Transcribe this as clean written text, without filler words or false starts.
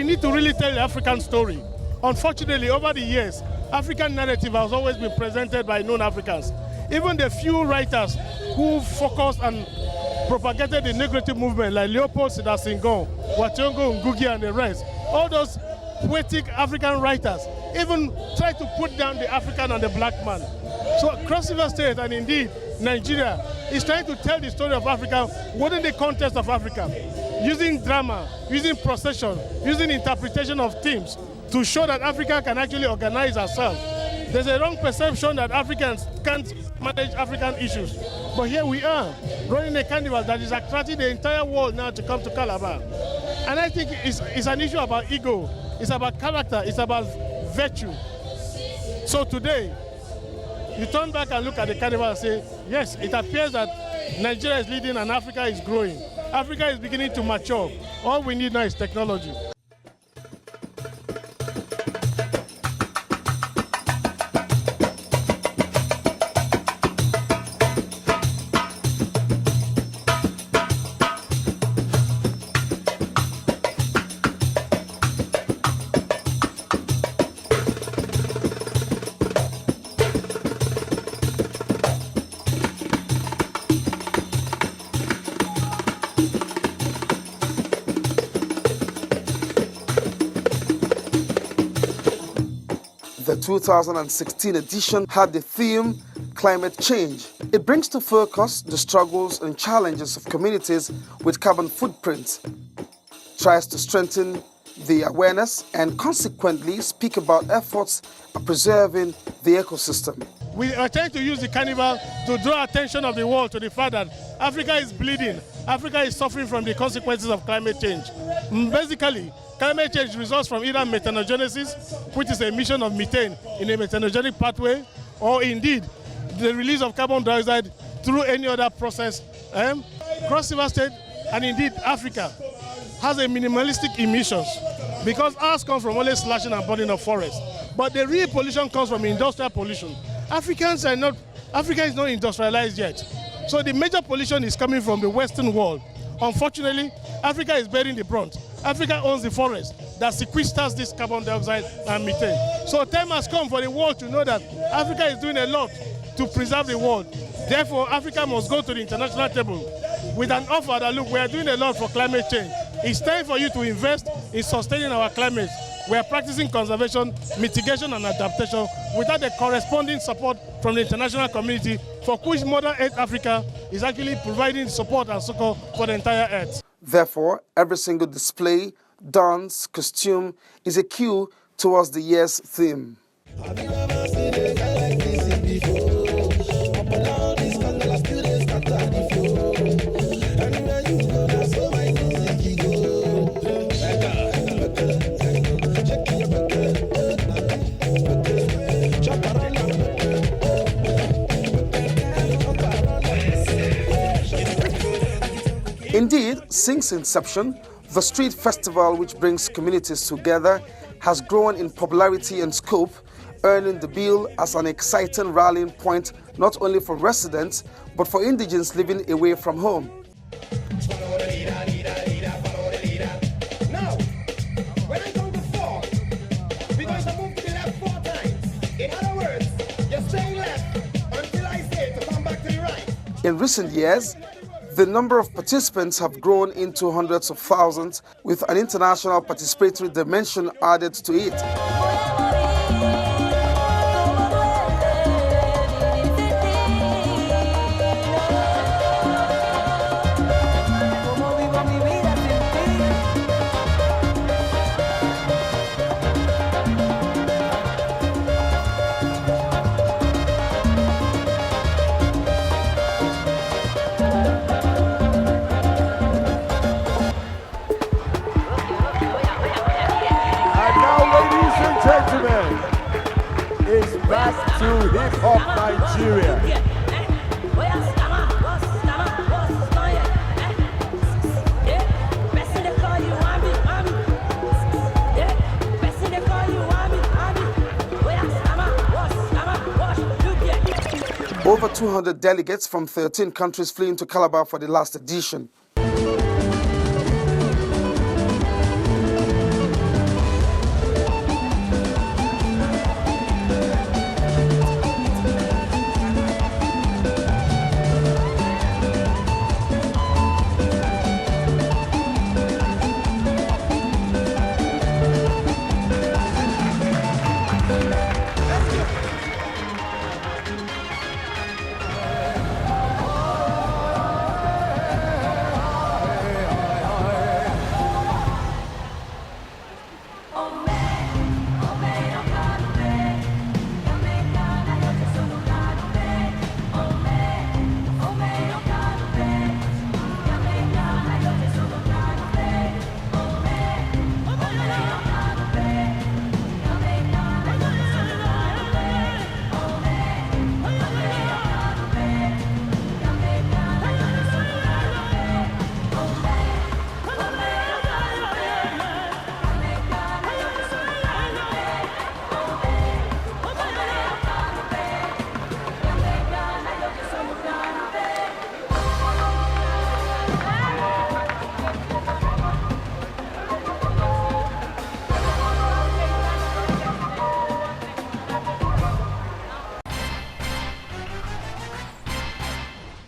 we need to really tell the African story. Unfortunately, over the years, African narrative has always been presented by non-Africans. Even the few writers who focused and propagated the Negritude movement, like Leopold Sedar Senghor, Wationgo Ngugi, and the rest, all those poetic African writers even tried to put down the African and the black man. So Cross River State, and indeed Nigeria, is trying to tell the story of Africa within the context of Africa, using drama, using procession, using interpretation of themes to show that Africa can actually organize herself. There's a wrong perception that Africans can't manage African issues. But here we are, running a carnival that is attracting the entire world now to come to Calabar. And I think it's an issue about ego, it's about character, it's about virtue. So today, you turn back and look at the carnival and say, yes, it appears that Nigeria is leading and Africa is growing. Africa is beginning to mature. All we need now is technology. The 2016 edition had the theme Climate Change. It brings to focus the struggles and challenges of communities with carbon footprints, tries to strengthen the awareness and consequently speak about efforts of preserving the ecosystem. We are trying to use the carnival to draw attention of the world to the fact that Africa is bleeding. Africa is suffering from the consequences of climate change. Basically, climate change results from either methanogenesis, which is emission of methane in a methanogenic pathway, or indeed the release of carbon dioxide through any other process. Cross River State, and indeed Africa, has a minimalistic emissions because ours comes from only slashing and burning of forests. But the real pollution comes from industrial pollution. Africa is not industrialized yet. So the major pollution is coming from the Western world. Unfortunately, Africa is bearing the brunt. Africa owns the forest that sequesters this carbon dioxide and methane. So time has come for the world to know that Africa is doing a lot to preserve the world. Therefore, Africa must go to the international table with an offer that, look, we are doing a lot for climate change. It's time for you to invest in sustaining our climate. We are practicing conservation, mitigation, and adaptation without the corresponding support from the international community, for which Mother Earth Africa is actually providing support and succor for the entire Earth. Therefore, every single display, dance, costume is a cue towards the year's theme. Have you ever seen a guy like this before? Up and down this candle, still they scatter the floor. Anywhere you go, that's how my music go. Check your Indeed, since inception, the street festival, which brings communities together, has grown in popularity and scope, earning the bill as an exciting rallying point not only for residents, but for indigents living away from home. In recent years, the number of participants have grown into hundreds of thousands, with an international participatory dimension added to it. Is back to hip-hop Nigeria. Over 200 delegates from 13 countries flew into Calabar for the last edition.